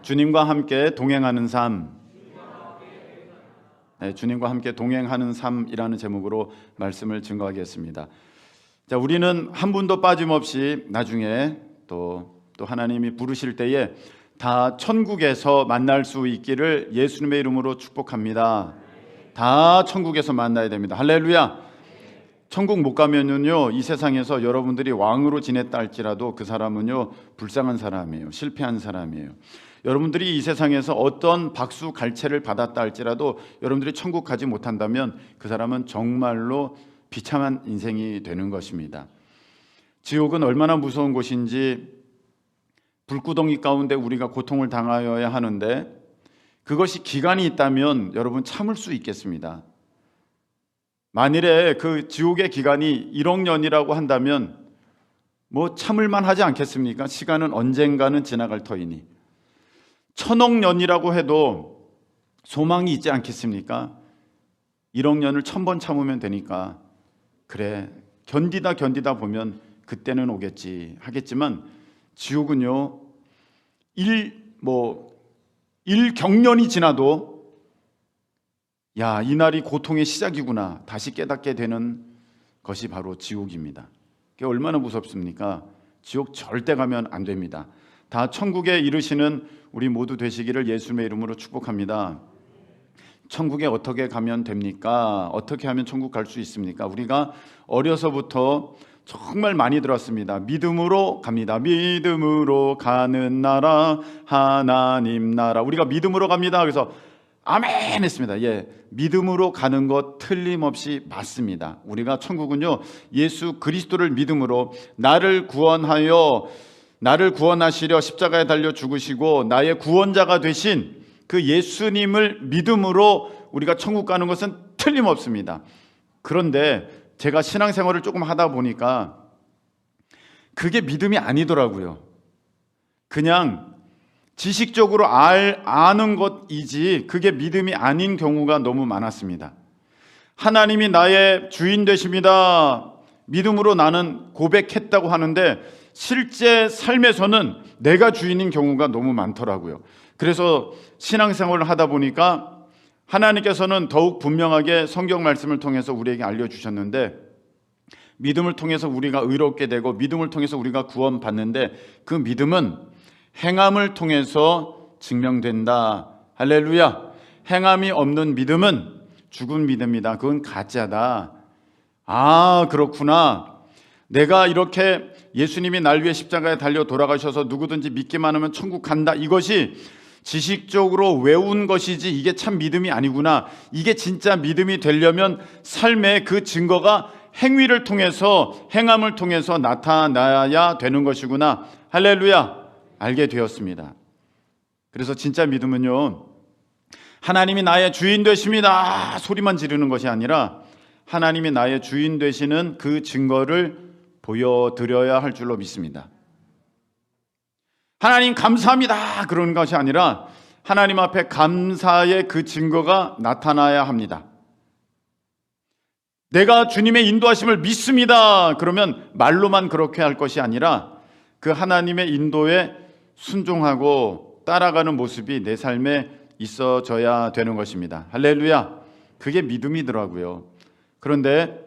주님과 함께 동행하는 삶. 네, 주님과 함께 동행하는 삶이라는 제목으로 말씀을 증거하겠습니다. 자, 우리는 한 분도 빠짐없이 나중에 또 하나님이 부르실 때에 다 천국에서 만날 수 있기를 예수님의 이름으로 축복합니다. 다 천국에서 만나야 됩니다. 할렐루야. 천국 못 가면은요, 이 세상에서 여러분들이 왕으로 지냈다 할지라도 그 사람은요, 불쌍한 사람이에요. 실패한 사람이에요. 여러분들이 이 세상에서 어떤 박수 갈채를 받았다 할지라도 여러분들이 천국 가지 못한다면 그 사람은 정말로 비참한 인생이 되는 것입니다. 지옥은 얼마나 무서운 곳인지 불구덩이 가운데 우리가 고통을 당하여야 하는데 그것이 기간이 있다면 여러분 참을 수 있겠습니다. 만일에 그 지옥의 기간이 1억 년이라고 한다면 뭐 참을만 하지 않겠습니까? 시간은 언젠가는 지나갈 터이니. 1000억 년이라고 해도 소망이 있지 않겠습니까? 1억 년을 1000번 참으면 되니까 그래 견디다 보면 그때는 오겠지 하겠지만 지옥은요 1경년이 지나도 야, 이 날이 고통의 시작이구나 다시 깨닫게 되는 것이 바로 지옥입니다. 그게 얼마나 무섭습니까? 지옥 절대 가면 안 됩니다. 다 천국에 이르시는 우리 모두 되시기를 예수님의 이름으로 축복합니다. 천국에 어떻게 가면 됩니까? 어떻게 하면 천국 갈 수 있습니까? 우리가 어려서부터 정말 많이 들었습니다. 믿음으로 갑니다. 믿음으로 가는 나라 하나님 나라. 우리가 믿음으로 갑니다. 그래서 아멘 했습니다. 예, 믿음으로 가는 것 틀림없이 맞습니다. 우리가 천국은요 예수 그리스도를 믿음으로 나를 구원하시려 십자가에 달려 죽으시고 나의 구원자가 되신 그 예수님을 믿음으로 우리가 천국 가는 것은 틀림없습니다. 그런데 제가 신앙생활을 조금 하다 보니까 그게 믿음이 아니더라고요. 그냥 지식적으로 아는 것이지 그게 믿음이 아닌 경우가 너무 많았습니다. 하나님이 나의 주인 되십니다. 믿음으로 나는 고백했다고 하는데 실제 삶에서는 내가 주인인 경우가 너무 많더라고요. 그래서 신앙생활을 하다 보니까 하나님께서는 더욱 분명하게 성경 말씀을 통해서 우리에게 알려주셨는데 믿음을 통해서 우리가 의롭게 되고 믿음을 통해서 우리가 구원받는데 그 믿음은 행함을 통해서 증명된다. 할렐루야. 행함이 없는 믿음은 죽은 믿음이다. 그건 가짜다. 아, 그렇구나. 내가 이렇게 예수님이 날 위해 십자가에 달려 돌아가셔서 누구든지 믿기만 하면 천국 간다. 이것이 지식적으로 외운 것이지 이게 참 믿음이 아니구나. 이게 진짜 믿음이 되려면 삶의 그 증거가 행위를 통해서 행함을 통해서 나타나야 되는 것이구나. 할렐루야. 알게 되었습니다. 그래서 진짜 믿음은요 하나님이 나의 주인 되십니다 소리만 지르는 것이 아니라 하나님이 나의 주인 되시는 그 증거를 보여드려야 할 줄로 믿습니다. 하나님 감사합니다 그러는 것이 아니라 하나님 앞에 감사의 그 증거가 나타나야 합니다. 내가 주님의 인도하심을 믿습니다 그러면 말로만 그렇게 할 것이 아니라 그 하나님의 인도에 순종하고 따라가는 모습이 내 삶에 있어져야 되는 것입니다. 할렐루야. 그게 믿음이더라고요. 그런데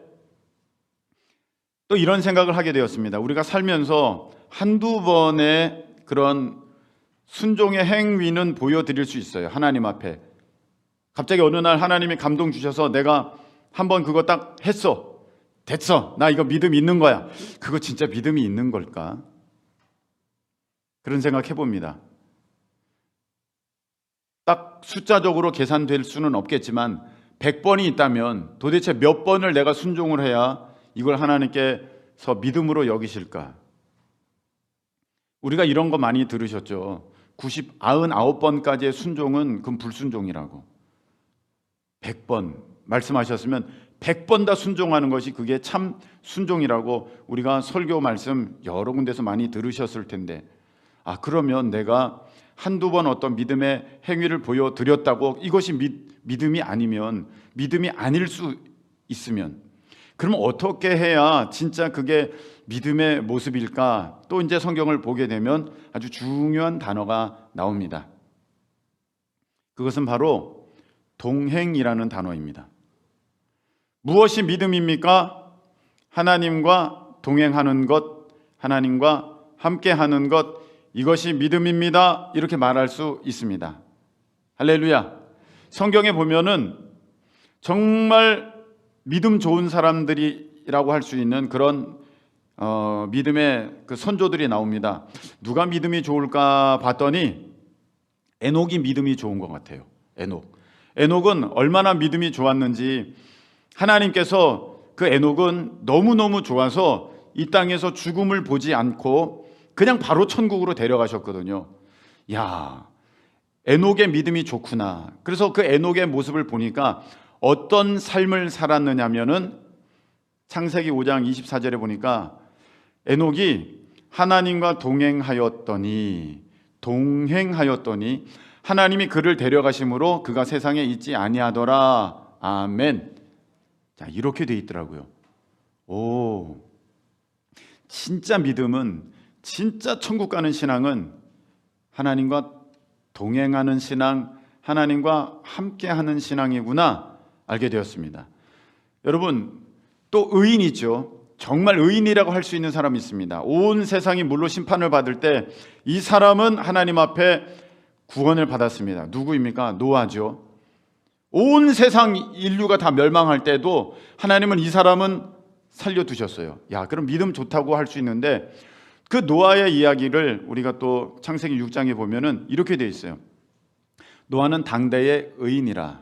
또 이런 생각을 하게 되었습니다. 우리가 살면서 한두 번의 그런 순종의 행위는 보여드릴 수 있어요. 하나님 앞에. 갑자기 어느 날 하나님이 감동 주셔서 내가 한번 그거 딱 했어. 됐어. 나 이거 믿음 있는 거야. 그거 진짜 믿음이 있는 걸까? 그런 생각 해봅니다. 딱 숫자적으로 계산될 수는 없겠지만 100번이 있다면 도대체 몇 번을 내가 순종을 해야 이걸 하나님께서 믿음으로 여기실까? 우리가 이런 거 많이 들으셨죠. 99번까지의 순종은 그건 불순종이라고. 100번 말씀하셨으면 100번 다 순종하는 것이 그게 참 순종이라고 우리가 설교 말씀 여러 군데서 많이 들으셨을 텐데 아, 그러면 내가 한두 번 어떤 믿음의 행위를 보여드렸다고 이것이 믿음이 아니면 믿음이 아닐 수 있으면 그러면 어떻게 해야 진짜 그게 믿음의 모습일까? 또 이제 성경을 보게 되면 아주 중요한 단어가 나옵니다. 그것은 바로 동행이라는 단어입니다. 무엇이 믿음입니까? 하나님과 동행하는 것, 하나님과 함께하는 것, 이것이 믿음입니다. 이렇게 말할 수 있습니다. 할렐루야. 성경에 보면은 정말 믿음 좋은 사람들이라고 할 수 있는 그런 믿음의 그 선조들이 나옵니다. 누가 믿음이 좋을까 봤더니 에녹이 믿음이 좋은 것 같아요. 에녹은 얼마나 믿음이 좋았는지 하나님께서 그 에녹은 너무너무 좋아서 이 땅에서 죽음을 보지 않고 그냥 바로 천국으로 데려가셨거든요. 야, 에녹의 믿음이 좋구나. 그래서 그 에녹의 모습을 보니까 어떤 삶을 살았느냐면은 창세기 5장 24절에 보니까 에녹이 하나님과 동행하였더니 하나님이 그를 데려가심으로 그가 세상에 있지 아니하더라. 아멘. 자, 이렇게 돼 있더라고요. 오, 진짜 믿음은, 진짜 천국 가는 신앙은 하나님과 동행하는 신앙, 하나님과 함께하는 신앙이구나 알게 되었습니다. 여러분, 또 의인이죠. 정말 의인이라고 할 수 있는 사람이 있습니다. 온 세상이 물로 심판을 받을 때 이 사람은 하나님 앞에 구원을 받았습니다. 누구입니까? 노아죠. 온 세상 인류가 다 멸망할 때도 하나님은 이 사람은 살려두셨어요. 야, 그럼 믿음 좋다고 할 수 있는데 그 노아의 이야기를 우리가 또 창세기 6장에 보면은 이렇게 되어 있어요. 노아는 당대의 의인이라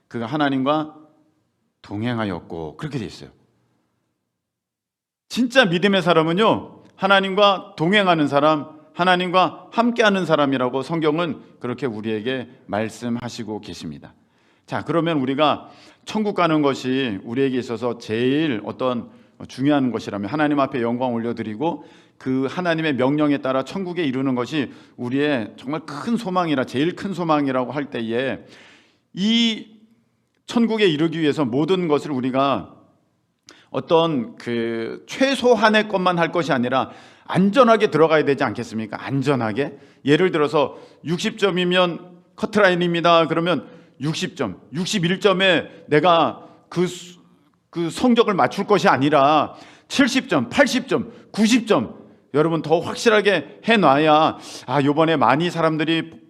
그가 하나님과 동행하였고, 그렇게 되어 있어요. 진짜 믿음의 사람은요, 하나님과 동행하는 사람, 하나님과 함께하는 사람이라고 성경은 그렇게 우리에게 말씀하시고 계십니다. 자, 그러면 우리가 천국 가는 것이 우리에게 있어서 제일 어떤 중요한 것이라면 하나님 앞에 영광 올려드리고 그 하나님의 명령에 따라 천국에 이루는 것이 우리의 정말 큰 소망이라, 제일 큰 소망이라고 할 때에 이 천국에 이르기 위해서 모든 것을 우리가 어떤 그 최소한의 것만 할 것이 아니라 안전하게 들어가야 되지 않겠습니까? 안전하게. 예를 들어서 60점이면 커트라인입니다. 그러면 60점, 61점에 내가 그 성적을 맞출 것이 아니라 70점, 80점, 90점 여러분 더 확실하게 해놔야 이번에 많이 사람들이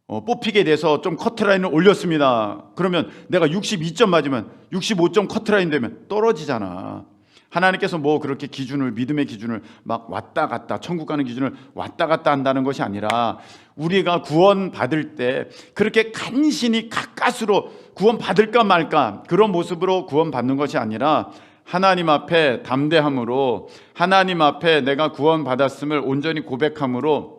뽑히게 돼서 좀 커트라인을 올렸습니다. 그러면 내가 62점 맞으면 65점 커트라인 되면 떨어지잖아. 하나님께서 뭐 그렇게 기준을, 믿음의 기준을 막 왔다 갔다, 천국 가는 기준을 왔다 갔다 한다는 것이 아니라 우리가 구원 받을 때 그렇게 간신히 가까스로 구원 받을까 말까 그런 모습으로 구원 받는 것이 아니라 하나님 앞에 담대함으로, 하나님 앞에 내가 구원 받았음을 온전히 고백함으로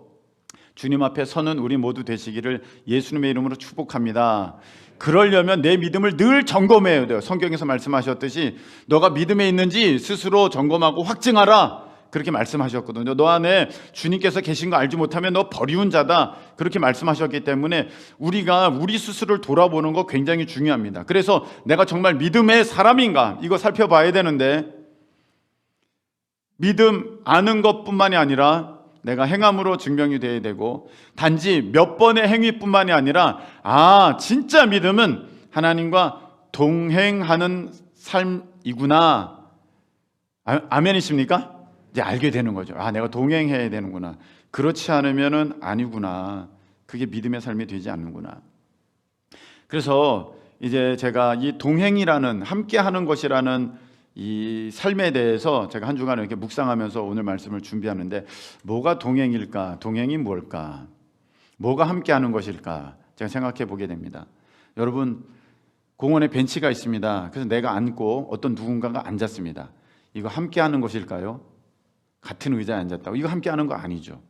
주님 앞에 서는 우리 모두 되시기를 예수님의 이름으로 축복합니다. 그러려면 내 믿음을 늘 점검해야 돼요. 성경에서 말씀하셨듯이 너가 믿음에 있는지 스스로 점검하고 확증하라, 그렇게 말씀하셨거든요. 너 안에 주님께서 계신 거 알지 못하면 너 버리운 자다, 그렇게 말씀하셨기 때문에 우리가 우리 스스로를 돌아보는 거 굉장히 중요합니다. 그래서 내가 정말 믿음의 사람인가 이거 살펴봐야 되는데, 믿음 아는 것뿐만이 아니라 내가 행함으로 증명이 돼야 되고, 단지 몇 번의 행위뿐만이 아니라 진짜 믿음은 하나님과 동행하는 삶이구나. 아멘이십니까? 이제 알게 되는 거죠. 내가 동행해야 되는구나. 그렇지 않으면은 아니구나. 그게 믿음의 삶이 되지 않는구나. 그래서 이제 제가 이 동행이라는, 함께하는 것이라는 이 삶에 대해서 제가 한 주간 이렇게 묵상하면서 오늘 말씀을 준비하는데, 뭐가 동행일까? 동행이 뭘까? 뭐가 함께하는 것일까? 제가 생각해 보게 됩니다. 여러분, 공원에 벤치가 있습니다. 그래서 내가 앉고 어떤 누군가가 앉았습니다. 이거 함께하는 것일까요? 같은 의자에 앉았다고 이거 함께하는 거 아니죠.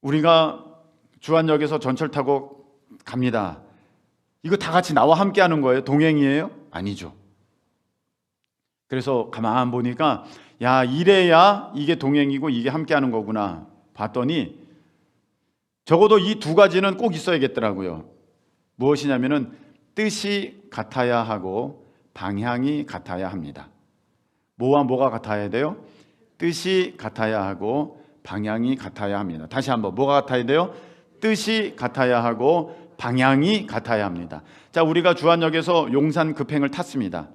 우리가 주안역에서 전철 타고 갑니다. 이거 다 같이 나와 함께하는 거예요? 동행이에요? 아니죠. 그래서 가만 보니까 이래야 이게 동행이고 이게 함께하는 거구나 봤더니 적어도 이 두 가지는 꼭 있어야겠더라고요. 무엇이냐면은 뜻이 같아야 하고 방향이 같아야 합니다. 뭐와 뭐가 같아야 돼요? 뜻이 같아야 하고 방향이 같아야 합니다. 다시 한번, 뭐가 같아야 돼요? 뜻이 같아야 하고 방향이 같아야 합니다. 자, 우리가 주안역에서 용산 급행을 탔습니다.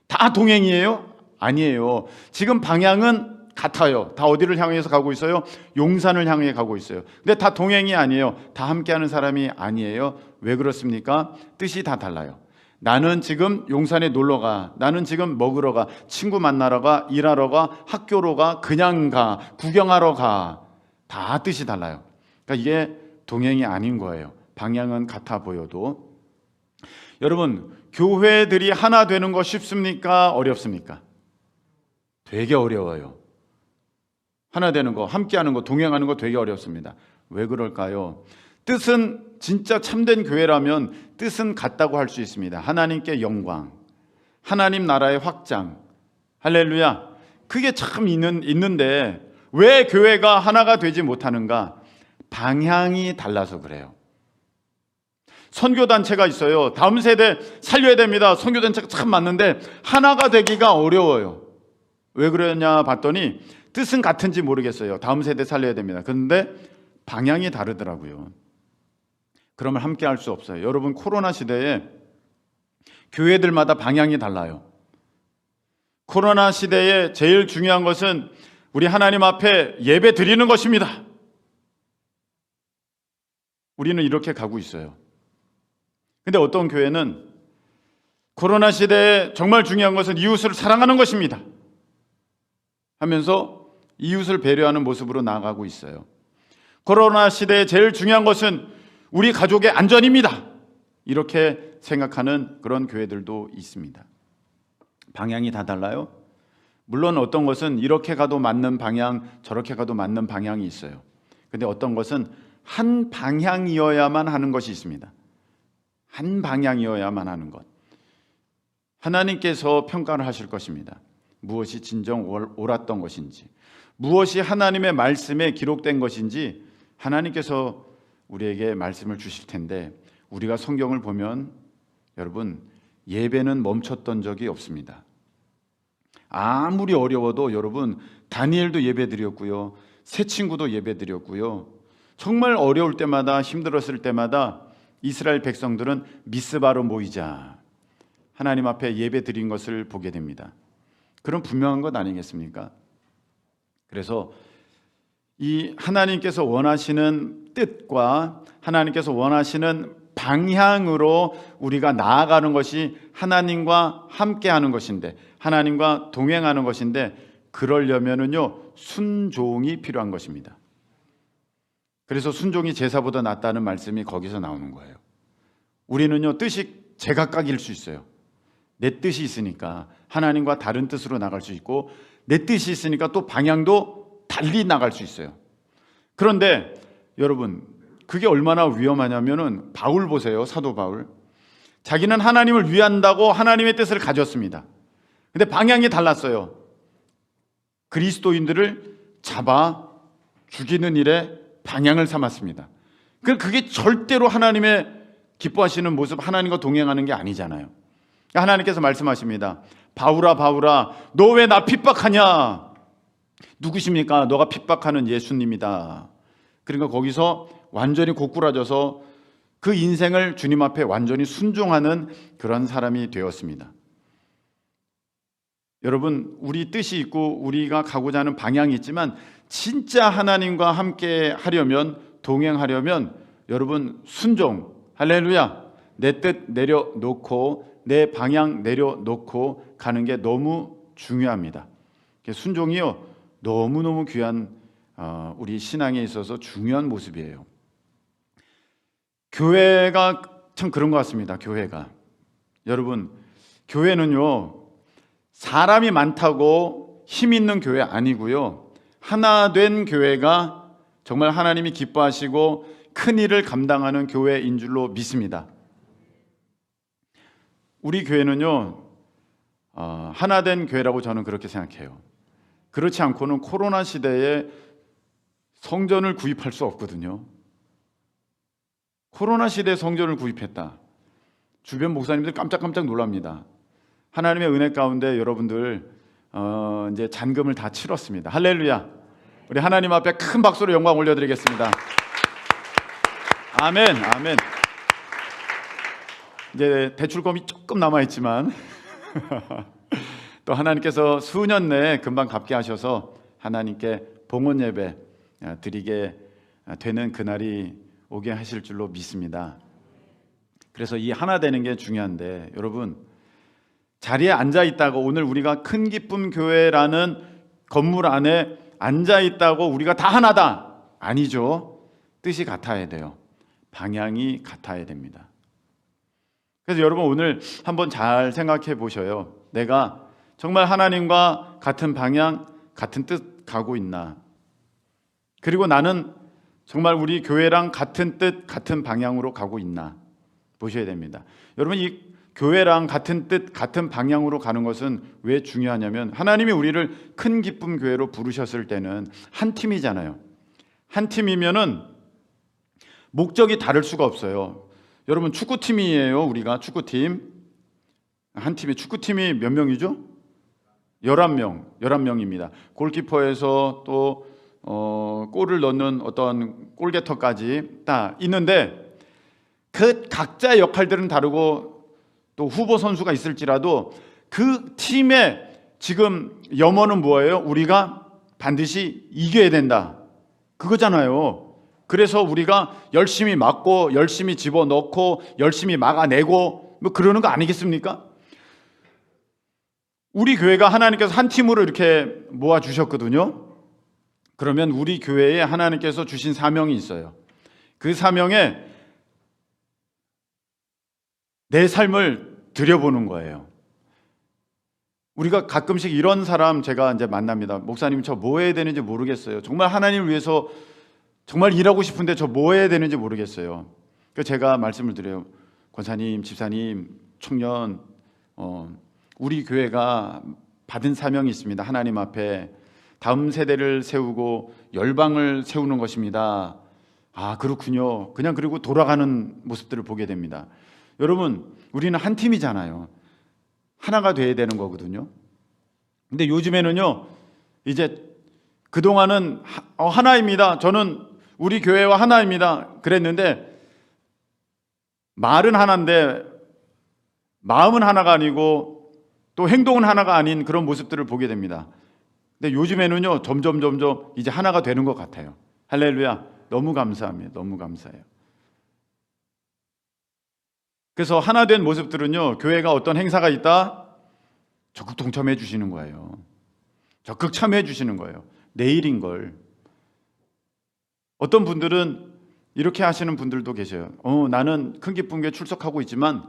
다 동행이에요? 아니에요. 지금 방향은 같아요. 다 어디를 향해서 가고 있어요? 용산을 향해 가고 있어요. 근데 다 동행이 아니에요. 다 함께하는 사람이 아니에요. 왜 그렇습니까? 뜻이 다 달라요. 나는 지금 용산에 놀러 가. 나는 지금 먹으러 가. 친구 만나러 가. 일하러 가. 학교로 가. 그냥 가. 구경하러 가. 다 뜻이 달라요. 그러니까 이게 동행이 아닌 거예요. 방향은 같아 보여도. 여러분, 교회들이 하나 되는 거 쉽습니까? 어렵습니까? 되게 어려워요. 하나 되는 거, 함께하는 거, 동행하는 거 되게 어렵습니다. 왜 그럴까요? 뜻은 진짜 참된 교회라면 뜻은 같다고 할 수 있습니다. 하나님께 영광, 하나님 나라의 확장, 할렐루야. 그게 참 있는데 왜 교회가 하나가 되지 못하는가? 방향이 달라서 그래요. 선교단체가 있어요. 다음 세대 살려야 됩니다. 선교단체가 참 많은데 하나가 되기가 어려워요. 왜 그러냐 봤더니 뜻은 같은지 모르겠어요. 다음 세대 살려야 됩니다. 그런데 방향이 다르더라고요. 그러면 함께 할 수 없어요. 여러분, 코로나 시대에 교회들마다 방향이 달라요. 코로나 시대에 제일 중요한 것은 우리 하나님 앞에 예배 드리는 것입니다. 우리는 이렇게 가고 있어요. 근데 어떤 교회는 코로나 시대에 정말 중요한 것은 이웃을 사랑하는 것입니다 하면서 이웃을 배려하는 모습으로 나아가고 있어요. 코로나 시대에 제일 중요한 것은 우리 가족의 안전입니다. 이렇게 생각하는 그런 교회들도 있습니다. 방향이 다 달라요. 물론 어떤 것은 이렇게 가도 맞는 방향, 저렇게 가도 맞는 방향이 있어요. 근데 어떤 것은 한 방향이어야만 하는 것이 있습니다. 한 방향이어야만 하는 것. 하나님께서 평가를 하실 것입니다. 무엇이 진정 옳았던 것인지, 무엇이 하나님의 말씀에 기록된 것인지 하나님께서 우리에게 말씀을 주실 텐데, 우리가 성경을 보면 여러분, 예배는 멈췄던 적이 없습니다. 아무리 어려워도 여러분, 다니엘도 예배드렸고요, 새 친구도 예배드렸고요, 정말 어려울 때마다, 힘들었을 때마다 이스라엘 백성들은 미스바로 모이자 하나님 앞에 예배 드린 것을 보게 됩니다. 그런 분명한 것 아니겠습니까? 그래서 이 하나님께서 원하시는 뜻과 하나님께서 원하시는 방향으로 우리가 나아가는 것이 하나님과 함께하는 것인데, 하나님과 동행하는 것인데, 그러려면은요 순종이 필요한 것입니다. 그래서 순종이 제사보다 낫다는 말씀이 거기서 나오는 거예요. 우리는요 뜻이 제각각일 수 있어요. 내 뜻이 있으니까 하나님과 다른 뜻으로 나갈 수 있고, 내 뜻이 있으니까 또 방향도 달리 나갈 수 있어요. 그런데 여러분, 그게 얼마나 위험하냐면은 바울 보세요. 사도 바울. 자기는 하나님을 위한다고 하나님의 뜻을 가졌습니다. 근데 방향이 달랐어요. 그리스도인들을 잡아 죽이는 일에 방향을 삼았습니다. 그게 절대로 하나님의 기뻐하시는 모습, 하나님과 동행하는 게 아니잖아요. 하나님께서 말씀하십니다. 바울아, 바울아, 너 왜 나 핍박하냐? 누구십니까? 너가 핍박하는 예수님이다. 그러니까 거기서 완전히 고꾸라져서 그 인생을 주님 앞에 완전히 순종하는 그런 사람이 되었습니다. 여러분, 우리 뜻이 있고 우리가 가고자 하는 방향이 있지만, 진짜 하나님과 함께 하려면, 동행하려면 여러분 순종, 할렐루야, 내 뜻 내려놓고 내 방향 내려놓고 가는 게 너무 중요합니다. 순종이요 너무너무 귀한 우리 신앙에 있어서 중요한 모습이에요. 교회가 참 그런 것 같습니다. 교회가, 여러분, 교회는요 사람이 많다고 힘 있는 교회 아니고요, 하나 된 교회가 정말 하나님이 기뻐하시고 큰 일을 감당하는 교회인 줄로 믿습니다. 우리 교회는요 하나 된 교회라고 저는 그렇게 생각해요. 그렇지 않고는 코로나 시대에 성전을 구입할 수 없거든요. 코로나 시대에 성전을 구입했다. 주변 목사님들 깜짝깜짝 놀랍니다. 하나님의 은혜 가운데 여러분들 이제 잔금을 다 치렀습니다. 할렐루야. 우리 하나님 앞에 큰 박수로 영광 올려드리겠습니다. 아멘, 아멘. 이제 대출금이 조금 남아있지만 또 하나님께서 수년 내에 금방 갚게 하셔서 하나님께 봉헌 예배 드리게 되는 그날이 오게 하실 줄로 믿습니다. 그래서 이 하나 되는 게 중요한데, 여러분 자리에 앉아 있다고 오늘 우리가 큰 기쁨 교회라는 건물 안에 앉아 있다고 우리가 다 하나다, 아니죠. 뜻이 같아야 돼요. 방향이 같아야 됩니다. 그래서 여러분 오늘 한번 잘 생각해 보셔요. 내가 정말 하나님과 같은 방향, 같은 뜻 가고 있나? 그리고 나는 정말 우리 교회랑 같은 뜻, 같은 방향으로 가고 있나? 보셔야 됩니다. 여러분 이 교회랑 같은 뜻, 같은 방향으로 가는 것은 왜 중요하냐면, 하나님이 우리를 큰 기쁨 교회로 부르셨을 때는 한 팀이잖아요. 한 팀이면은 목적이 다를 수가 없어요. 여러분 축구팀이에요. 우리가 축구팀 한 팀에, 축구팀이 몇 명이죠? 11명입니다. 골키퍼에서 또 골을 넣는 어떤 골게터까지 다 있는데, 그 각자의 역할들은 다르고 또 후보 선수가 있을지라도 그 팀의 지금 염원은 뭐예요? 우리가 반드시 이겨야 된다, 그거잖아요. 그래서 우리가 열심히 막고 열심히 집어넣고 열심히 막아내고 뭐 그러는 거 아니겠습니까? 우리 교회가 하나님께서 한 팀으로 이렇게 모아주셨거든요. 그러면 우리 교회에 하나님께서 주신 사명이 있어요. 그 사명에 내 삶을 들여보는 거예요. 우리가 가끔씩 이런 사람 제가 이제 만납니다. 목사님 저 뭐 해야 되는지 모르겠어요. 정말 하나님을 위해서 정말 일하고 싶은데 저 뭐 해야 되는지 모르겠어요. 그래서 제가 말씀을 드려요. 권사님, 집사님, 청년, 우리 교회가 받은 사명이 있습니다. 하나님 앞에 다음 세대를 세우고 열방을 세우는 것입니다. 아, 그렇군요. 그냥 그리고 돌아가는 모습들을 보게 됩니다. 여러분 우리는 한 팀이잖아요. 하나가 돼야 되는 거거든요. 근데 요즘에는요, 이제 그동안은 하나입니다, 저는 우리 교회와 하나입니다 그랬는데, 말은 하나인데 마음은 하나가 아니고 또 행동은 하나가 아닌 그런 모습들을 보게 됩니다. 근데 요즘에는요 점점 이제 하나가 되는 것 같아요. 할렐루야. 너무 감사합니다. 너무 감사해요. 그래서 하나 된 모습들은요, 교회가 어떤 행사가 있다 적극 동참해 주시는 거예요. 적극 참여해 주시는 거예요. 내일인 걸. 어떤 분들은 이렇게 하시는 분들도 계셔요. 나는 큰 기쁨교회 출석하고 있지만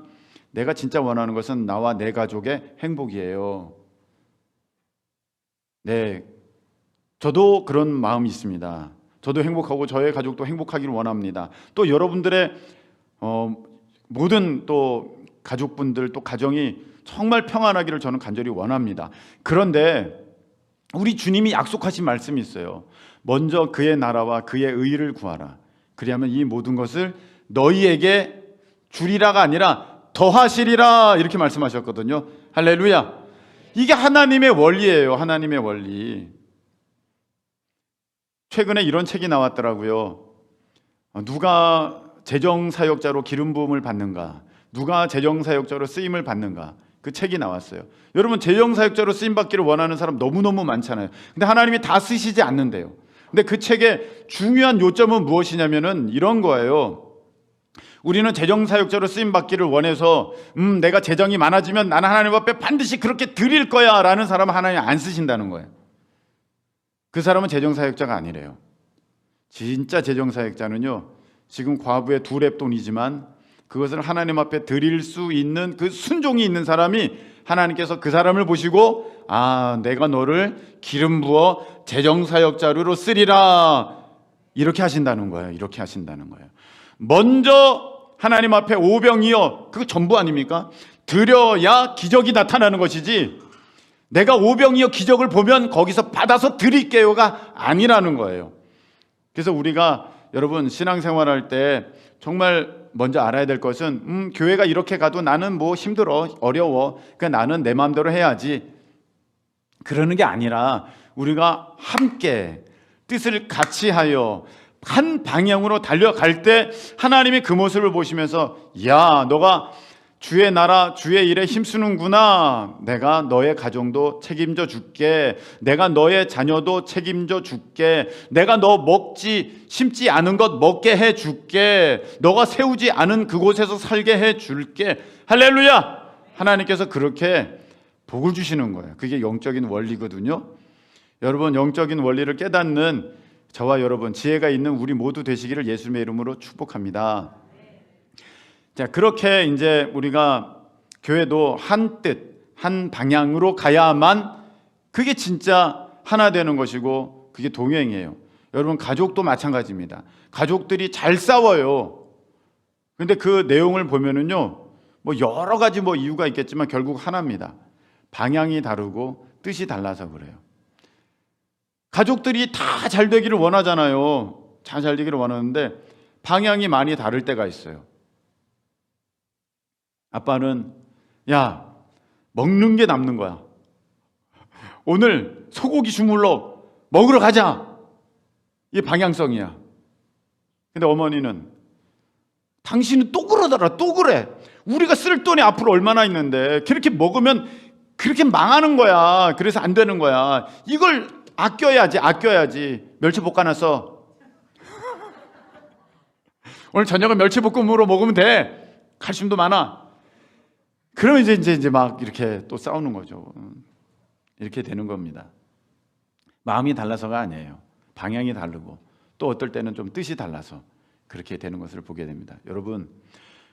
내가 진짜 원하는 것은 나와 내 가족의 행복이에요. 네, 저도 그런 마음이 있습니다. 저도 행복하고 저의 가족도 행복하기를 원합니다. 또 여러분들의 모든 또 가족분들, 또 가정이 정말 평안하기를 저는 간절히 원합니다. 그런데 우리 주님이 약속하신 말씀이 있어요. 먼저 그의 나라와 그의 의를 구하라. 그리하면 이 모든 것을 너희에게 주리라가 아니라 더하시리라, 이렇게 말씀하셨거든요. 할렐루야. 이게 하나님의 원리예요. 하나님의 원리. 최근에 이런 책이 나왔더라고요. 누가 재정사역자로 기름 부음을 받는가, 누가 재정사역자로 쓰임을 받는가, 그 책이 나왔어요. 여러분 재정사역자로 쓰임 받기를 원하는 사람 너무너무 많잖아요. 근데 하나님이 다 쓰시지 않는데요. 근데 그 책의 중요한 요점은 무엇이냐면은 이런 거예요. 우리는 재정사역자로 쓰임 받기를 원해서 내가 재정이 많아지면 나는 하나님 앞에 반드시 그렇게 드릴 거야 라는 사람은 하나님 안 쓰신다는 거예요. 그 사람은 재정사역자가 아니래요. 진짜 재정사역자는요, 지금 과부의 2렙돈이지만 그것을 하나님 앞에 드릴 수 있는 그 순종이 있는 사람이, 하나님께서 그 사람을 보시고 내가 너를 기름 부어 재정사역자로 쓰리라, 이렇게 하신다는 거예요. 이렇게 하신다는 거예요. 먼저 하나님 앞에 오병이어, 그거 전부 아닙니까? 드려야 기적이 나타나는 것이지, 내가 오병이어 기적을 보면 거기서 받아서 드릴게요가 아니라는 거예요. 그래서 우리가 여러분 신앙생활할 때 정말 먼저 알아야 될 것은 교회가 이렇게 가도 나는 뭐 힘들어, 어려워, 그러니까 나는 내 마음대로 해야지, 그러는 게 아니라 우리가 함께 뜻을 같이 하여 한 방향으로 달려갈 때 하나님이 그 모습을 보시면서 야, 너가 주의 나라 주의 일에 힘쓰는구나. 내가 너의 가정도 책임져 줄게. 내가 너의 자녀도 책임져 줄게. 내가 너 먹지 심지 않은 것 먹게 해 줄게. 너가 세우지 않은 그곳에서 살게 해 줄게. 할렐루야. 하나님께서 그렇게 복을 주시는 거예요. 그게 영적인 원리거든요. 여러분, 영적인 원리를 깨닫는 저와 여러분, 지혜가 있는 우리 모두 되시기를 예수님의 이름으로 축복합니다. 자, 그렇게 이제 우리가 교회도 한 뜻, 한 방향으로 가야만 그게 진짜 하나 되는 것이고 그게 동행이에요. 여러분, 가족도 마찬가지입니다. 가족들이 잘 싸워요. 근데 그 내용을 보면은요, 뭐 여러 가지 뭐 이유가 있겠지만 결국 하나입니다. 방향이 다르고 뜻이 달라서 그래요. 가족들이 다 잘 되기를 원하잖아요. 다 잘 되기를 원하는데 방향이 많이 다를 때가 있어요. 아빠는 야, 먹는 게 남는 거야. 오늘 소고기 주물러 먹으러 가자. 이게 방향성이야. 근데 어머니는 당신은 또 그러더라. 또 그래. 우리가 쓸 돈이 앞으로 얼마나 있는데 그렇게 먹으면 그렇게 망하는 거야. 그래서 안 되는 거야. 이걸 아껴야지. 멸치 볶아놨어. 오늘 저녁은 멸치볶음으로 먹으면 돼. 칼슘도 많아. 그러면 이제 막 이렇게 또 싸우는 거죠. 이렇게 되는 겁니다. 마음이 달라서가 아니에요. 방향이 다르고 또 어떨 때는 좀 뜻이 달라서 그렇게 되는 것을 보게 됩니다. 여러분,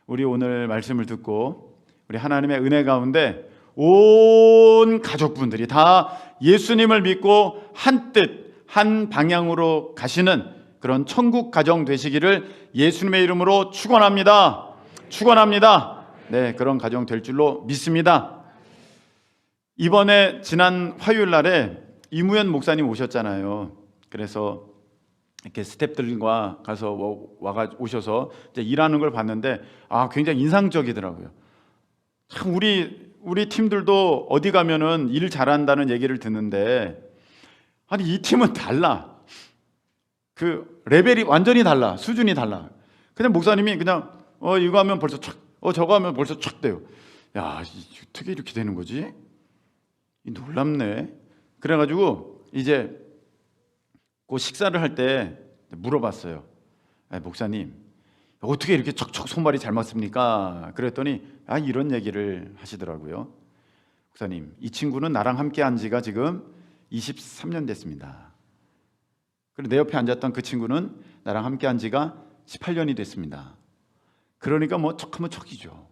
우리 오늘 말씀을 듣고 우리 하나님의 은혜 가운데 온 가족분들이 다 예수님을 믿고 한 뜻, 한 방향으로 가시는 그런 천국 가정 되시기를 예수님의 이름으로 축원합니다. 축원합니다. 네, 그런 가정 될 줄로 믿습니다. 이번에 지난 화요일 날에 이무현 목사님 오셨잖아요. 그래서 이렇게 스태프들과 가서 오셔서 이제 일하는 걸 봤는데 굉장히 인상적이더라고요. 참 우리 팀들도 어디 가면은 일 잘한다는 얘기를 듣는데 아니 이 팀은 달라. 그 레벨이 완전히 달라. 수준이 달라. 그냥 목사님이 그냥 이거 하면 벌써 촥, 저거 하면 벌써 촥 돼요. 야, 어떻게 이렇게 되는 거지? 놀랍네. 그래가지고 이제 그 식사를 할 때 물어봤어요. 목사님, 어떻게 이렇게 척척 손발이 잘 맞습니까? 그랬더니 이런 얘기를 하시더라고요. 목사님, 이 친구는 나랑 함께 한 지가 지금 23년 됐습니다. 그리고 내 옆에 앉았던 그 친구는 나랑 함께 한 지가 18년이 됐습니다. 그러니까 뭐 척하면 척이죠.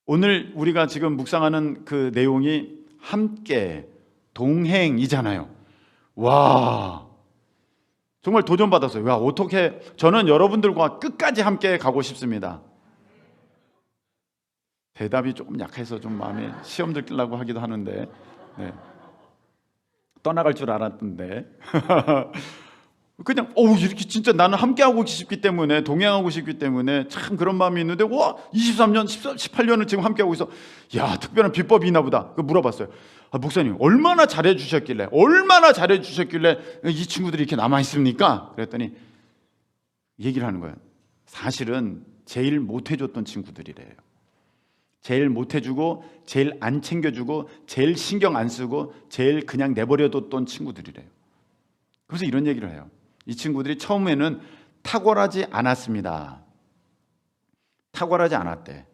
오늘 우리가 지금 묵상하는 그 내용이 함께 동행이잖아요. 와, 정말 도전받았어요. 와, 어떻게 저는 여러분들과 끝까지 함께 가고 싶습니다. 대답이 조금 약해서 좀 마음에 시험 들려고 하기도 하는데 네. 떠나갈 줄 알았던데 그냥 이렇게 진짜 나는 함께하고 싶기 때문에 동행하고 싶기 때문에 참 그런 마음이 있는데 23년, 18년을 지금 함께하고 있어. 야, 특별한 비법이 있나 보다. 그 물어봤어요. 목사님, 얼마나 잘해주셨길래 이 친구들이 이렇게 남아있습니까? 그랬더니 얘기를 하는 거예요. 사실은 제일 못해줬던 친구들이래요. 제일 못해주고 제일 안 챙겨주고 제일 신경 안 쓰고 제일 그냥 내버려뒀던 친구들이래요. 그래서 이런 얘기를 해요. 이 친구들이 처음에는 탁월하지 않았습니다. 탁월하지 않았대.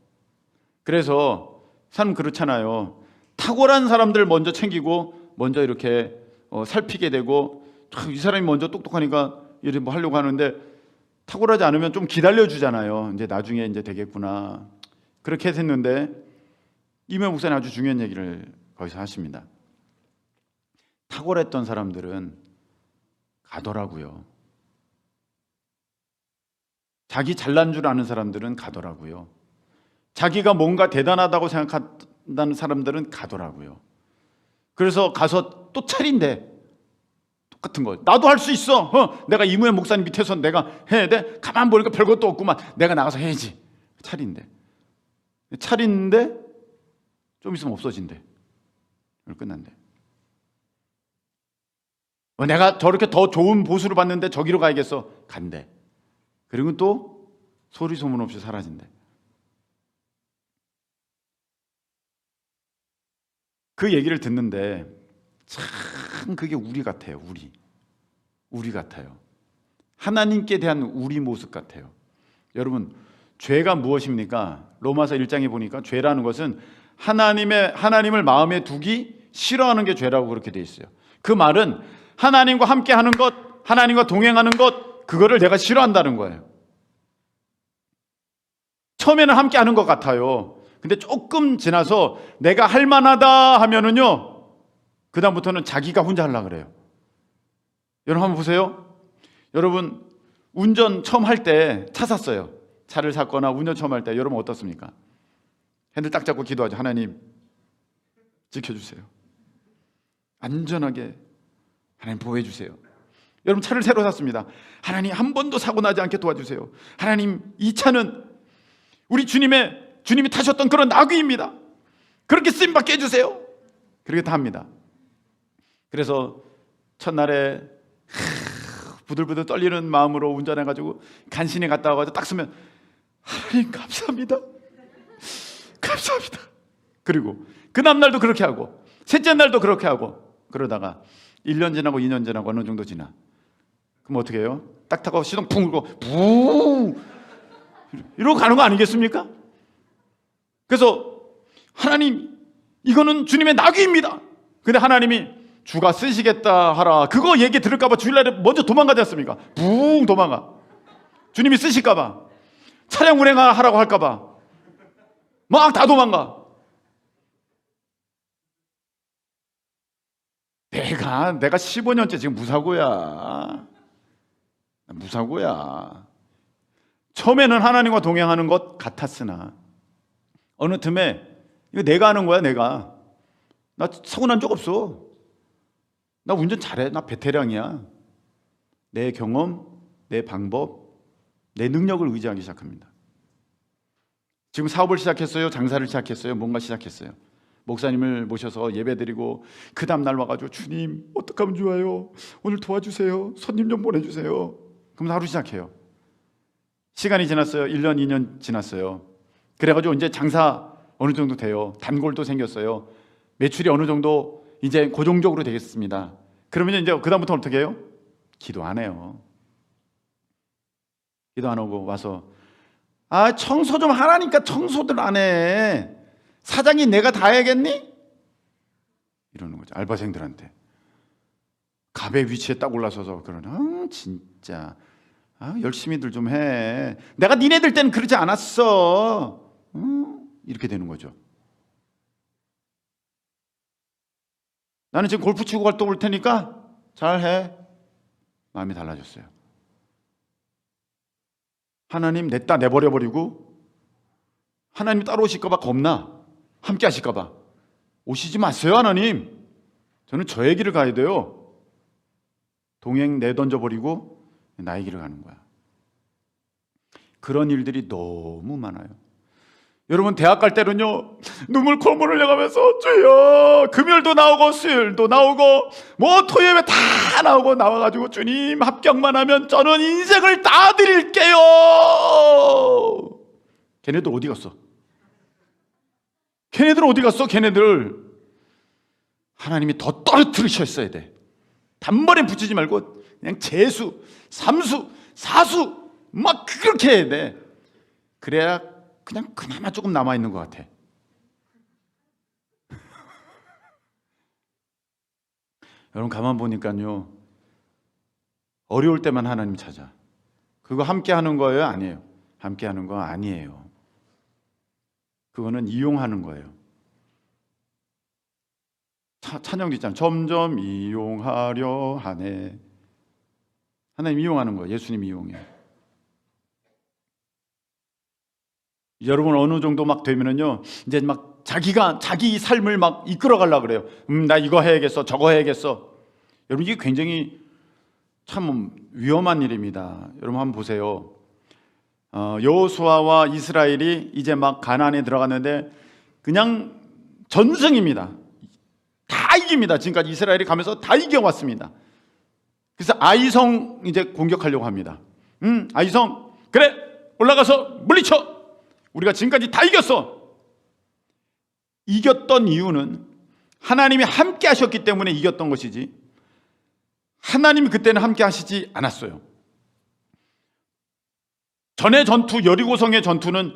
그래서 참 그렇잖아요. 탁월한 사람들 먼저 챙기고 먼저 이렇게 살피게 되고 이 사람이 먼저 똑똑하니까 이렇게 뭐 하려고 하는데 탁월하지 않으면 좀 기다려주잖아요. 이제 나중에 이제 되겠구나. 그렇게 했는데 이무현 목사님 아주 중요한 얘기를 거기서 하십니다. 탁월했던 사람들은 가더라고요. 자기 잘난 줄 아는 사람들은 가더라고요. 자기가 뭔가 대단하다고 생각한다는 사람들은 가더라고요. 그래서 가서 또 차린대. 똑같은 거. 나도 할 수 있어. 내가 이무현 목사님 밑에서 내가 해야 돼. 가만 보니까 별것도 없구만. 내가 나가서 해야지. 차린대. 차리는데 좀 있으면 없어진대. 끝난대. 내가 저렇게 더 좋은 보수를 받는데 저기로 가야겠어. 간대. 그리고 또 소리 소문 없이 사라진대. 그 얘기를 듣는데 참 그게 우리 같아요. 우리 같아요. 하나님께 대한 우리 모습 같아요. 여러분, 죄가 무엇입니까? 로마서 1장에 보니까 죄라는 것은 하나님을 마음에 두기 싫어하는 게 죄라고 그렇게 돼 있어요. 그 말은 하나님과 함께 하는 것, 하나님과 동행하는 것, 그거를 내가 싫어한다는 거예요. 처음에는 함께 하는 것 같아요. 근데 조금 지나서 내가 할 만하다 하면은요, 그다음부터는 자기가 혼자 하려고 그래요. 여러분 한번 보세요. 여러분 운전 처음 할 때 차 샀어요. 차를 샀거나 운전 처음 할 때 여러분 어떻습니까? 핸들 딱 잡고 기도하죠. 하나님 지켜주세요. 안전하게 하나님 보호해 주세요. 여러분 차를 새로 샀습니다. 하나님 한 번도 사고 나지 않게 도와주세요. 하나님 이 차는 우리 주님이 타셨던 그런 나귀입니다. 그렇게 쓰임받게 해주세요. 그렇게 다 합니다. 그래서 첫날에 부들부들 떨리는 마음으로 운전해가지고 간신히 갔다 와가지고 딱 쓰면 하나님 감사합니다. 감사합니다. 그리고 그 다음날도 그렇게 하고 셋째 날도 그렇게 하고 그러다가 1년 지나고 2년 지나고 어느 정도 지나. 그럼 어떻게 해요? 딱 타고 시동 풍 불고 부 이러고 가는 거 아니겠습니까? 그래서 하나님 이거는 주님의 나귀입니다. 근데 하나님이 주가 쓰시겠다 하라. 그거 얘기 들을까 봐 주일날에 먼저 도망가지 않습니까? 붕 도망가. 주님이 쓰실까 봐. 차량 운행하라고 할까 봐. 막 다 도망가. 내가 15년째 지금 무사고야. 처음에는 하나님과 동행하는 것 같았으나 어느 틈에 이거 내가 하는 거야. 내가. 나 사고 난 적 없어. 나 운전 잘해. 나 베테랑이야. 내 경험, 내 방법, 내 능력을 의지하기 시작합니다. 지금 사업을 시작했어요. 장사를 시작했어요. 뭔가 시작했어요. 목사님을 모셔서 예배드리고 그 다음날 와가지고 주님 어떻게 하면 좋아요? 오늘 도와주세요. 손님 좀 보내주세요. 그럼 하루 시작해요. 시간이 지났어요. 1년, 2년 지났어요. 그래가지고 이제 장사 어느 정도 돼요. 단골도 생겼어요. 매출이 어느 정도 이제 고정적으로 되겠습니다. 그러면 이제 그 다음부터 어떻게 해요? 기도 안 해요. 기도 안 하고 와서 청소 좀 하라니까 청소들 안 해. 사장이 내가 다 해야겠니? 이러는 거죠. 알바생들한테. 갑의 위치에 딱 올라서서 그러나 진짜 열심히들 좀 해. 내가 니네들 때는 그러지 않았어. 이렇게 되는 거죠. 나는 지금 골프 치고 갔다 올 테니까 잘해. 마음이 달라졌어요. 하나님 냈다 내버려버리고 하나님이 따로 오실까 봐 겁나. 함께 하실까 봐. 오시지 마세요 하나님. 저는 저의 길을 가야 돼요. 동행 내던져버리고 나의 길을 가는 거야. 그런 일들이 너무 많아요. 여러분 대학 갈 때는요 눈물 콧물 흘려가면서 주여 금요일도 나오고 수요일도 나오고 뭐 토요일에 다 나오고 나와가지고 주님 합격만 하면 저는 인생을 다 드릴게요. 걔네들 어디 갔어? 걔네들 하나님이 더 떨어뜨리셨어야 돼. 단번에 붙이지 말고 그냥 재수, 삼수, 사수 막 그렇게 해야 돼. 그래야 그냥 그나마 조금 남아있는 것 같아. 여러분 가만 보니까요 어려울 때만 하나님 찾아. 그거 함께 하는 거예요? 아니에요. 함께 하는 거 아니에요. 그거는 이용하는 거예요. 찬양도 있잖아요. 점점 이용하려 하네. 하나님 이용하는 거예요. 예수님 이용해요. 여러분 어느 정도 막 되면은요 이제 막 자기 삶을 막 이끌어 가려고 그래요. 나 이거 해야겠어 저거 해야겠어. 여러분 이게 굉장히 참 위험한 일입니다. 여러분 한번 보세요. 여호수아와 이스라엘이 이제 막 가나안에 들어갔는데 그냥 전승입니다. 다 이깁니다. 지금까지 이스라엘이 가면서 다 이겨왔습니다. 그래서 아이성 이제 공격하려고 합니다. 아이성, 그래, 올라가서 물리쳐. 우리가 지금까지 다 이겼어. 이겼던 이유는 하나님이 함께 하셨기 때문에 이겼던 것이지, 하나님이 그때는 함께 하시지 않았어요. 전의 전투, 여리고성의 전투는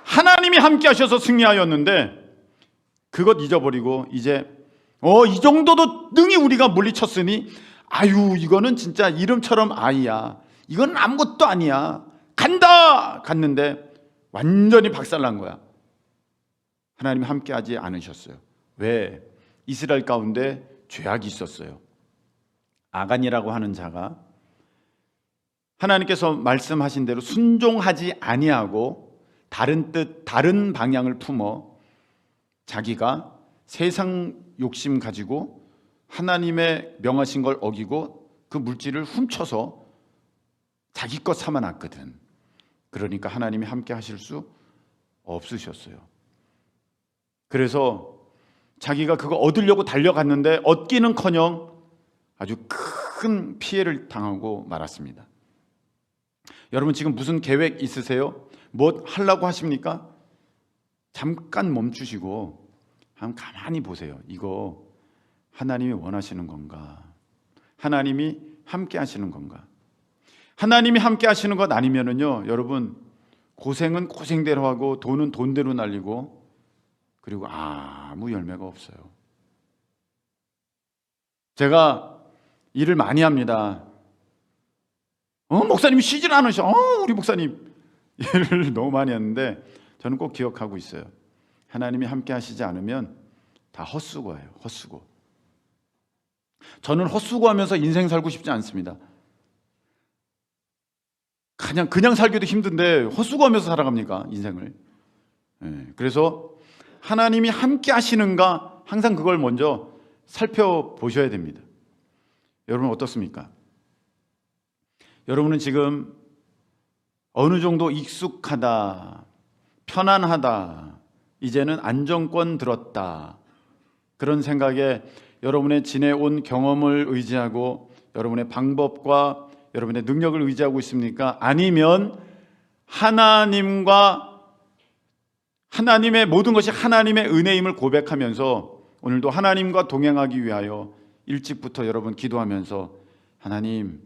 하나님이 함께 하셔서 승리하였는데, 그것 잊어버리고 이제 이 정도도 능히 우리가 물리쳤으니 아유, 이거는 진짜 이름처럼 아이야, 이건 아무것도 아니야, 간다. 갔는데 완전히 박살난 거야. 하나님이 함께하지 않으셨어요. 왜? 이스라엘 가운데 죄악이 있었어요. 아간이라고 하는 자가 하나님께서 말씀하신 대로 순종하지 아니하고 다른 뜻, 다른 방향을 품어 자기가 세상 욕심 가지고 하나님의 명하신 걸 어기고 그 물질을 훔쳐서 자기 것 삼아놨거든. 그러니까 하나님이 함께 하실 수 없으셨어요. 그래서 자기가 그거 얻으려고 달려갔는데 얻기는커녕 아주 큰 피해를 당하고 말았습니다. 여러분, 지금 무슨 계획 있으세요? 뭐 하려고 하십니까? 잠깐 멈추시고 한번 가만히 보세요. 이거 하나님이 원하시는 건가? 하나님이 함께 하시는 건가? 하나님이 함께 하시는 것 아니면은요, 여러분, 고생은 고생대로 하고 돈은 돈대로 날리고 그리고 아무 열매가 없어요. 제가 일을 많이 합니다. 목사님이 쉬질 않으셔. 우리 목사님 일을 너무 많이 했는데 저는 꼭 기억하고 있어요. 하나님이 함께 하시지 않으면 다 헛수고예요. 헛수고. 저는 헛수고하면서 인생 살고 싶지 않습니다. 그냥 살기도 힘든데 헛수고하면서 살아갑니까, 인생을? 그래서 하나님이 함께 하시는가, 항상 그걸 먼저 살펴보셔야 됩니다. 여러분 어떻습니까? 여러분은 지금 어느 정도 익숙하다, 편안하다, 이제는 안정권 들었다, 그런 생각에 여러분의 지내온 경험을 의지하고 여러분의 방법과 여러분의 능력을 의지하고 있습니까? 아니면 하나님의 모든 것이 하나님의 은혜임을 고백하면서 오늘도 하나님과 동행하기 위하여 일찍부터 여러분 기도하면서 하나님,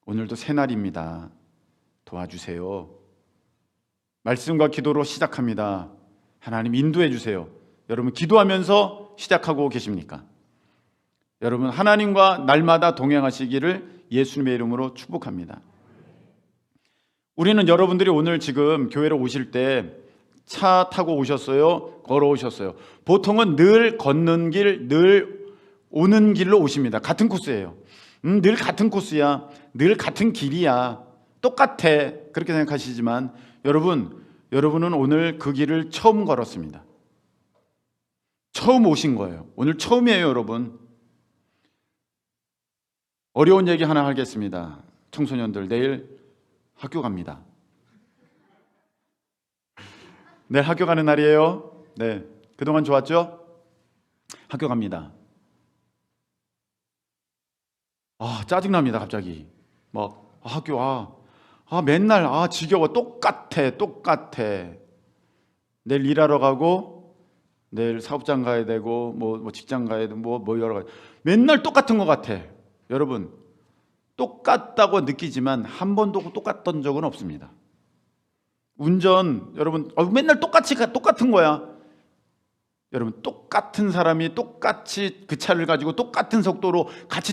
오늘도 새날입니다, 도와주세요, 말씀과 기도로 시작합니다, 하나님 인도해 주세요. 여러분 기도하면서 시작하고 계십니까? 여러분 하나님과 날마다 동행하시기를 예수님의 이름으로 축복합니다. 우리는 여러분들이 오늘 지금 교회로 오실 때 차 타고 오셨어요? 걸어오셨어요? 보통은 늘 걷는 길, 늘 오는 길로 오십니다. 같은 코스예요. 늘 같은 코스야, 늘 같은 길이야, 똑같아, 그렇게 생각하시지만 여러분은 오늘 그 길을 처음 걸었습니다. 처음 오신 거예요. 오늘 처음이에요, 여러분. 어려운 얘기 하나 하겠습니다. 청소년들, 내일 학교 갑니다. 내일 학교 가는 날이에요. 네, 그동안 좋았죠? 학교 갑니다. 짜증납니다, 갑자기. 학교, 맨날, 지겨워. 똑같아. 내일 일하러 가고, 내일 사업장 가야 되고, 뭐 직장 가야 되고, 뭐 여러 가지. 맨날 똑같은 것 같아. 여러분, 똑같다고 느끼지만 한 번도 똑같던 적은 없습니다. 운전, 여러분, 맨날 똑같은 거야. 여러분, 똑같은 사람이 똑같이 그 차를 가지고 똑같은 속도로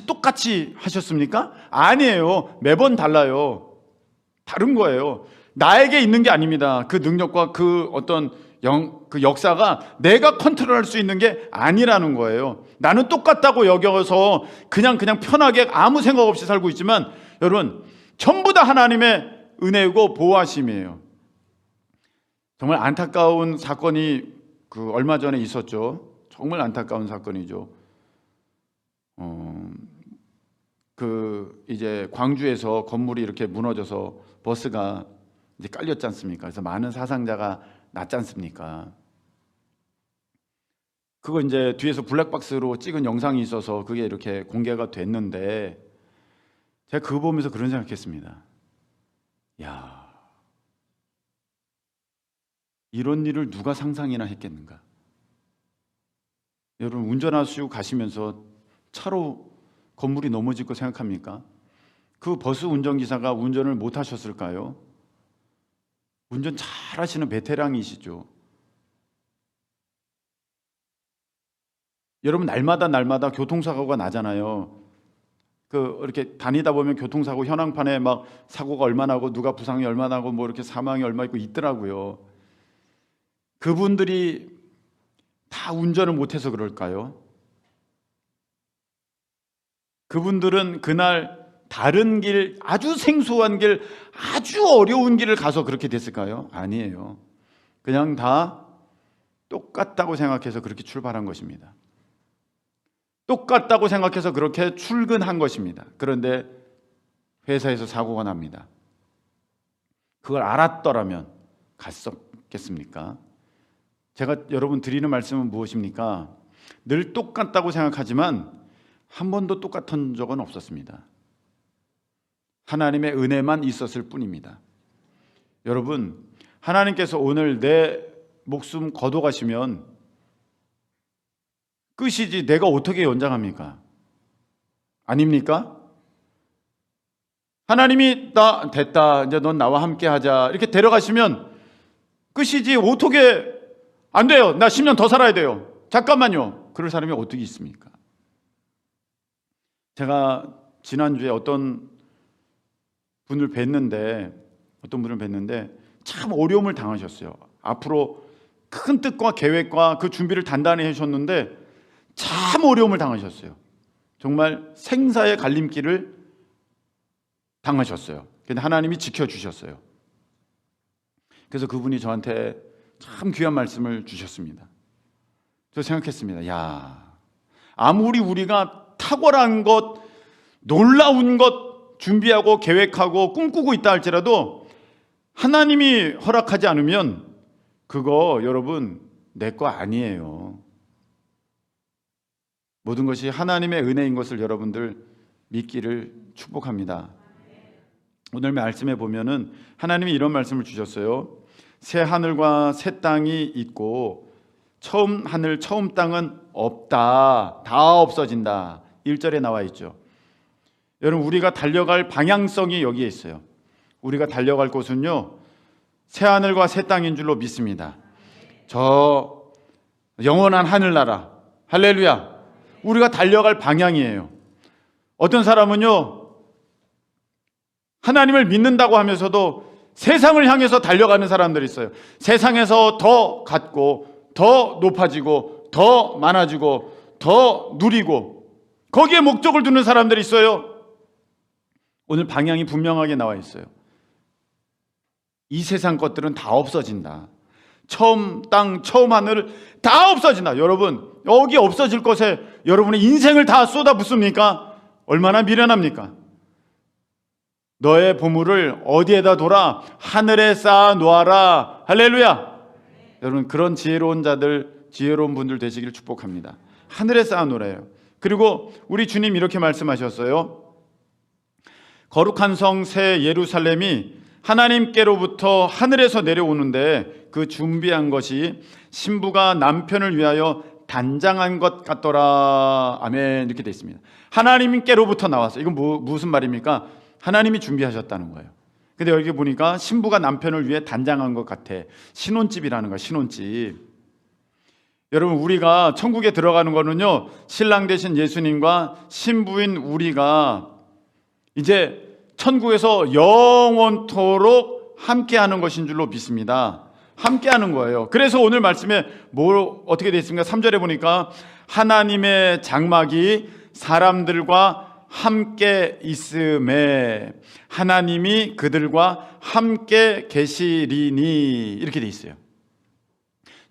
똑같이 하셨습니까? 아니에요. 매번 달라요. 다른 거예요. 나에게 있는 게 아닙니다. 그 능력과 그 어떤 그 역사가 내가 컨트롤할 수 있는 게 아니라는 거예요. 나는 똑같다고 여겨서 그냥 편하게 아무 생각 없이 살고 있지만 여러분, 전부 다 하나님의 은혜고 보호하심이에요. 정말 안타까운 사건이 얼마 전에 있었죠. 정말 안타까운 사건이죠. 이제 광주에서 건물이 이렇게 무너져서 버스가 이제 깔렸지 않습니까? 그래서 많은 사상자가 났지 않습니까? 그거 이제 뒤에서 블랙박스로 찍은 영상이 있어서 그게 이렇게 공개가 됐는데 제가 그거 보면서 그런 생각했습니다. 야, 이런 일을 누가 상상이나 했겠는가? 여러분, 운전하시고 가시면서 차로 건물이 넘어질 거 생각합니까? 그 버스 운전기사가 운전을 못 하셨을까요? 운전 잘 하시는 베테랑이시죠. 여러분, 날마다 교통사고가 나잖아요. 이렇게 다니다 보면 교통사고 현황판에 막 사고가 얼마 나고 누가 부상이 얼마 나고 뭐 이렇게 사망이 얼마 있고 있더라고요. 그분들이 다 운전을 못해서 그럴까요? 그분들은 그날 다른 길, 아주 생소한 길, 아주 어려운 길을 가서 그렇게 됐을까요? 아니에요. 그냥 다 똑같다고 생각해서 그렇게 출발한 것입니다. 똑같다고 생각해서 그렇게 출근한 것입니다. 그런데 회사에서 사고가 납니다. 그걸 알았더라면 갔었겠습니까? 제가 여러분 드리는 말씀은 무엇입니까? 늘 똑같다고 생각하지만 한 번도 똑같은 적은 없었습니다. 하나님의 은혜만 있었을 뿐입니다. 여러분, 하나님께서 오늘 내 목숨 거둬가시면 끝이지 내가 어떻게 연장합니까? 아닙니까? 하나님이 나 됐다, 이제 넌 나와 함께 하자 이렇게 데려가시면 끝이지 어떻게 안 돼요, 나 10년 더 살아야 돼요, 잠깐만요, 그럴 사람이 어떻게 있습니까? 제가 지난주에 어떤 분을 뵀는데 참 어려움을 당하셨어요. 앞으로 큰 뜻과 계획과 그 준비를 단단히 해주셨는데 참 어려움을 당하셨어요. 정말 생사의 갈림길을 당하셨어요. 근데 하나님이 지켜주셨어요. 그래서 그분이 저한테 참 귀한 말씀을 주셨습니다. 저 생각했습니다. 야, 아무리 우리가 탁월한 것, 놀라운 것 준비하고 계획하고 꿈꾸고 있다 할지라도 하나님이 허락하지 않으면 그거 여러분 내 거 아니에요. 모든 것이 하나님의 은혜인 것을 여러분들 믿기를 축복합니다. 오늘 말씀에 보면은 하나님이 이런 말씀을 주셨어요. 새 하늘과 새 땅이 있고 처음 하늘 처음 땅은 없다, 다 없어진다. 1절에 나와 있죠. 여러분, 우리가 달려갈 방향성이 여기에 있어요. 우리가 달려갈 곳은요, 새 하늘과 새 땅인 줄로 믿습니다. 저 영원한 하늘나라, 할렐루야, 우리가 달려갈 방향이에요. 어떤 사람은요, 하나님을 믿는다고 하면서도 세상을 향해서 달려가는 사람들이 있어요. 세상에서 더 갖고 더 높아지고 더 많아지고 더 누리고 거기에 목적을 두는 사람들이 있어요. 오늘 방향이 분명하게 나와 있어요. 이 세상 것들은 다 없어진다. 처음 땅, 처음 하늘 다 없어진다. 여러분, 여기 없어질 것에 여러분의 인생을 다 쏟아붓습니까? 얼마나 미련합니까? 너의 보물을 어디에다 둬라? 하늘에 쌓아 놓아라. 할렐루야. 여러분, 그런 지혜로운 자들, 지혜로운 분들 되시기를 축복합니다. 하늘에 쌓아 놓으래요. 그리고 우리 주님 이렇게 말씀하셨어요. 거룩한 성 새 예루살렘이 하나님께로부터 하늘에서 내려오는데 그 준비한 것이 신부가 남편을 위하여 단장한 것 같더라. 아멘. 이렇게 되어 있습니다. 하나님께로부터 나왔어요. 이건 무슨 말입니까? 하나님이 준비하셨다는 거예요. 근데 여기 보니까 신부가 남편을 위해 단장한 것 같아. 신혼집이라는 거야, 신혼집. 여러분, 우리가 천국에 들어가는 거는요, 신랑 되신 예수님과 신부인 우리가 이제 천국에서 영원토록 함께하는 것인 줄로 믿습니다. 함께하는 거예요. 그래서 오늘 말씀에 어떻게 되어 있습니까? 3절에 보니까 하나님의 장막이 사람들과 함께 있음에 하나님이 그들과 함께 계시리니, 이렇게 되어 있어요.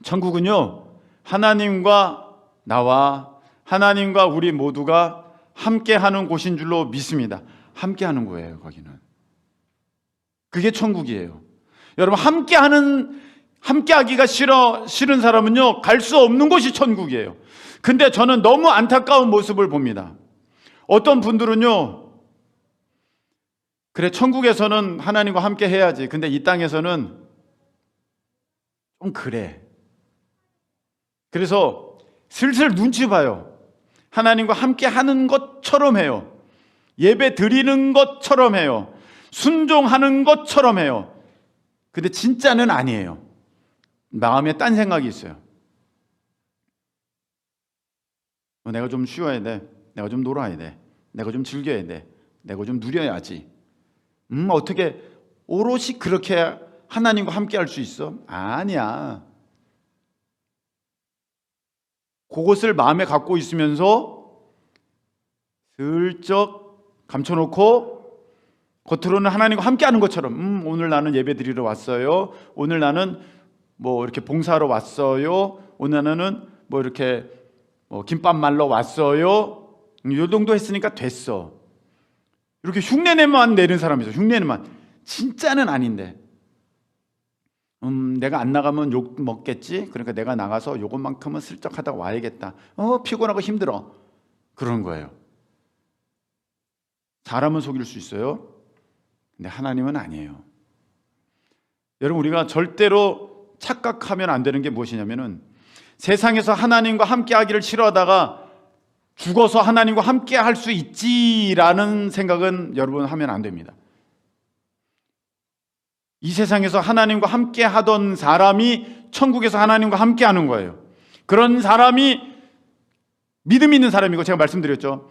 천국은요, 하나님과 나와 하나님과 우리 모두가 함께하는 곳인 줄로 믿습니다. 함께하는 거예요. 거기는 그게 천국이에요. 여러분, 함께하기가 싫은 사람은요, 갈 수 없는 곳이 천국이에요. 근데 저는 너무 안타까운 모습을 봅니다. 어떤 분들은요, 그래, 천국에서는 하나님과 함께 해야지. 근데 이 땅에서는 좀 그래. 그래서 슬슬 눈치 봐요. 하나님과 함께 하는 것처럼 해요. 예배 드리는 것처럼 해요. 순종하는 것처럼 해요. 근데 진짜는 아니에요. 마음에 딴 생각이 있어요. 내가 좀 쉬어야 돼. 내가 좀 놀아야 돼. 내가 좀 즐겨야 돼. 내가 좀 누려야지. 어떻게 오롯이 그렇게 하나님과 함께 할 수 있어? 아니야. 그것을 마음에 갖고 있으면서 슬쩍 감춰놓고 겉으로는 하나님과 함께 하는 것처럼 오늘 나는 예배 드리러 왔어요. 오늘 나는 뭐 이렇게 봉사하러 왔어요. 오늘 나는 뭐 이렇게 김밥 말러 왔어요. 이 정도 했으니까 됐어. 이렇게 흉내내만 내는 사람이 있어. 흉내내만. 진짜는 아닌데. 내가 안 나가면 욕 먹겠지. 그러니까 내가 나가서 요것만큼은 슬쩍 하다가 와야겠다. 피곤하고 힘들어. 그런 거예요. 사람은 속일 수 있어요. 근데 하나님은 아니에요. 여러분, 우리가 절대로 착각하면 안 되는 게 무엇이냐면은 세상에서 하나님과 함께 하기를 싫어하다가 죽어서 하나님과 함께 할 수 있지라는 생각은 여러분 하면 안 됩니다. 이 세상에서 하나님과 함께 하던 사람이 천국에서 하나님과 함께 하는 거예요. 그런 사람이 믿음 있는 사람이고, 제가 말씀드렸죠.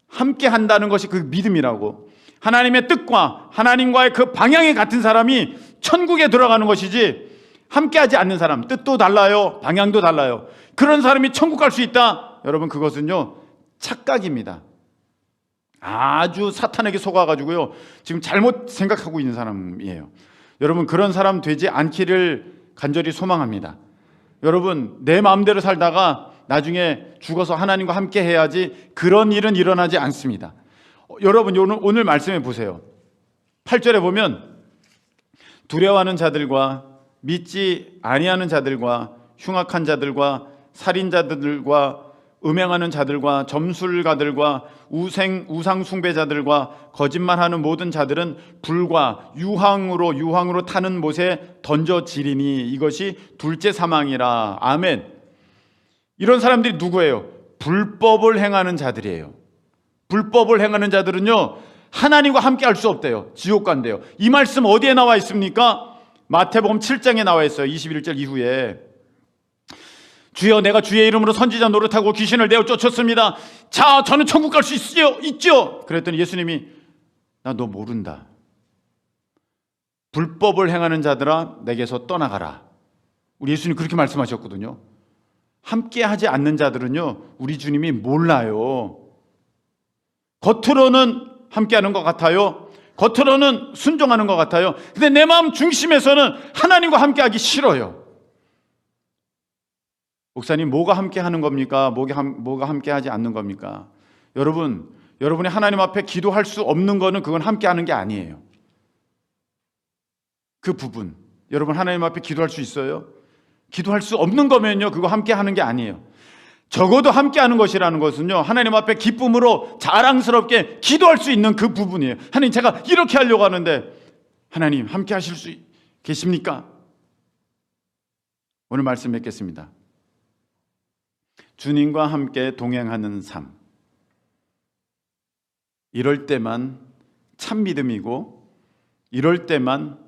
함께 한다는 것이 그 믿음이라고. 하나님의 뜻과 하나님과의 그 방향이 같은 사람이 천국에 들어가는 것이지, 함께 하지 않는 사람, 뜻도 달라요, 방향도 달라요. 그런 사람이 천국 갈 수 있다? 여러분, 그것은요 착각입니다. 아주 사탄에게 속아가지고요 지금 잘못 생각하고 있는 사람이에요. 여러분, 그런 사람 되지 않기를 간절히 소망합니다. 여러분, 내 마음대로 살다가 나중에 죽어서 하나님과 함께 해야지, 그런 일은 일어나지 않습니다. 여러분, 오늘 말씀해 보세요. 8절에 보면 두려워하는 자들과 믿지 아니하는 자들과 흉악한 자들과 살인자들과 음행하는 자들과 점술가들과 우상 숭배자들과 거짓말하는 모든 자들은 불과 유황으로 타는 못에 던져지리니 이것이 둘째 사망이라. 아멘. 이런 사람들이 누구예요? 불법을 행하는 자들이에요. 불법을 행하는 자들은요 하나님과 함께 할 수 없대요. 지옥 간대요. 이 말씀 어디에 나와 있습니까? 마태복음 7장에 나와 있어요. 21절 이후에 주여, 내가 주의 이름으로 선지자 노릇하고 귀신을 내어 쫓았습니다. 자, 저는 천국 갈 수 있죠? 그랬더니 예수님이 나 너 모른다. 불법을 행하는 자들아 내게서 떠나가라. 우리 예수님 그렇게 말씀하셨거든요. 함께 하지 않는 자들은요 우리 주님이 몰라요. 겉으로는 함께하는 것 같아요. 겉으로는 순종하는 것 같아요. 근데 내 마음 중심에서는 하나님과 함께하기 싫어요. 목사님, 뭐가 함께하는 겁니까? 뭐가 함께하지 않는 겁니까? 여러분이 하나님 앞에 기도할 수 없는 거는 그건 함께하는 게 아니에요. 그 부분, 여러분 하나님 앞에 기도할 수 있어요? 기도할 수 없는 거면요 그거 함께하는 게 아니에요. 적어도 함께하는 것이라는 것은요 하나님 앞에 기쁨으로 자랑스럽게 기도할 수 있는 그 부분이에요. 하나님, 제가 이렇게 하려고 하는데 하나님 함께 하실 수 계십니까? 오늘 말씀 맺겠습니다. 주님과 함께 동행하는 삶, 이럴 때만 참 믿음이고, 이럴 때만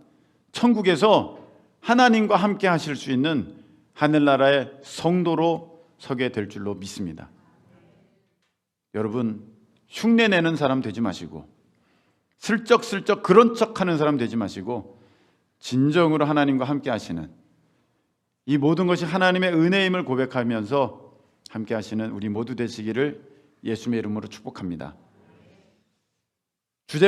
천국에서 하나님과 함께 하실 수 있는 하늘나라의 성도로 서게 될 줄로 믿습니다. 여러분, 흉내내는 사람 되지 마시고, 슬쩍슬쩍 그런 척하는 사람 되지 마시고, 진정으로 하나님과 함께 하시는, 이 모든 것이 하나님의 은혜임을 고백하면서 함께 하시는 우리 모두 되시기를 예수님의 이름으로 축복합니다. 주제는